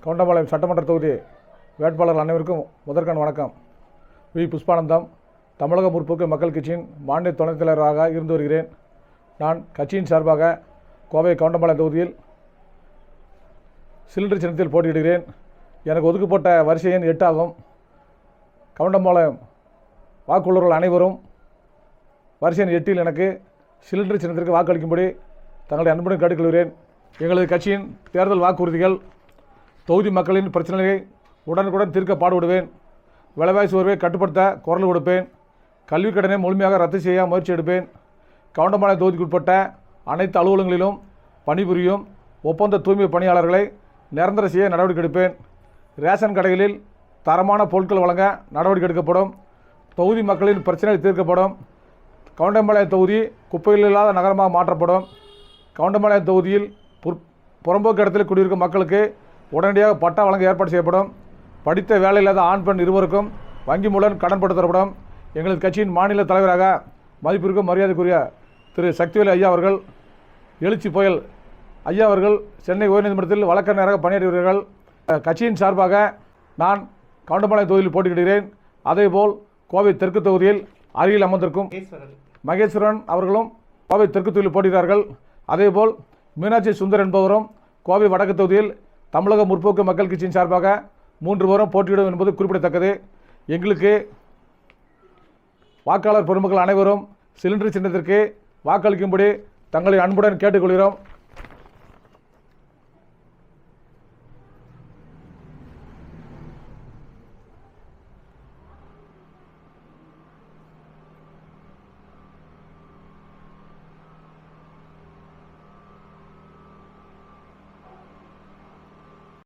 கவுண்டம்பாளையம் சட்டமன்ற தொகுதி வேட்பாளர்கள் அனைவருக்கும் முதற்கண் வணக்கம். வி. புஷ்பானந்தம், தமிழக முற்போக்கு மக்கள் கட்சியின் மாநில துணைத் தலைவராக இருந்து வருகிறேன். நான் கட்சியின் சார்பாக கோவை கவுண்டம்பாளையம் தொகுதியில் சிலிண்டர் சின்னத்தில் போட்டியிடுகிறேன். எனக்கு ஒதுக்கப்பட்ட வரிசை எண் 8 ஆகும். கவுண்டம்பாளையம் வாக்குள்ளவர்கள் அனைவரும் வரிசை எண் 8 எனக்கு சிலிண்டர் சின்னத்திற்கு வாக்களிக்கும்படி தங்களை அன்புடன் கேட்டுக்கொள்கிறேன். எங்களது கட்சியின் தேர்தல் வாக்குறுதிகள்: தொகுதி மக்களின் பிரச்சனைகளை உடனுக்குடன் தீர்க்க பாடுபடுவேன். விலைவாசி உயர்வை கட்டுப்படுத்த குரல் கொடுப்பேன். கல்விக் கடனை முழுமையாக ரத்து செய்ய முயற்சி எடுப்பேன். கவுண்டம்பாளையம் தொகுதிக்குட்பட்ட அனைத்து அலுவலகங்களிலும் பணிபுரியும் ஒப்பந்த தூய்மை பணியாளர்களை நிரந்தர செய்ய நடவடிக்கை எடுப்பேன். ரேஷன் கடைகளில் தரமான பொருட்கள் வழங்க நடவடிக்கை எடுக்கப்படும். தொகுதி மக்களின் பிரச்சனைகள் தீர்க்கப்படும். கவுண்டம்பாளையம் தொகுதி குப்பைகள் இல்லாத நகரமாக மாற்றப்படும். கவுண்டம்பாளையம் தொகுதியில் புறம்போக்கு இடத்தில் குடியிருக்கும் மக்களுக்கு உடனடியாக பட்டா வழங்க ஏற்பாடு செய்யப்படும். படித்த வேலை இல்லாத ஆண் பெண் இருவருக்கும் வங்கி மூலம் கடன் பட்டு தரப்படும். எங்களது கட்சியின் மாநில தலைவராக மதிப்பிற்கும் மரியாதைக்குரிய திரு சக்திவேல் ஐயா அவர்கள், எழுச்சி புயல் ஐயா அவர்கள் சென்னை உயர்நீதிமன்றத்தில் வழக்கறிஞராக பணியாற்றுகிறார்கள். கட்சியின் சார்பாக நான் கவுண்டம்பாளையம் தொகுதியில் போட்டியிடுகிறேன். அதேபோல் கோவை தெற்கு தொகுதியில் அருகில் அமர்ந்திருக்கும் மகேஸ்வரன் அவர்களும் கோவை தெற்கு தொகுதியில் போட்டியிடுகிறார்கள். அதேபோல் மீனாட்சி சுந்தர் என்பவரும் கோவை வடக்கு தொகுதியில் தமிழக முற்போக்கு மக்கள் கட்சியின் சார்பாக 3 பேரும் போட்டியிடும் என்பது குறிப்பிடத்தக்கது. எங்களுக்கு வாக்காளர் பெருமக்கள் அனைவரும் சிலிண்டர் சின்னத்திற்கு வாக்களிக்கும்படி தங்களை அன்புடன் கேட்டுக்கொள்கிறோம்.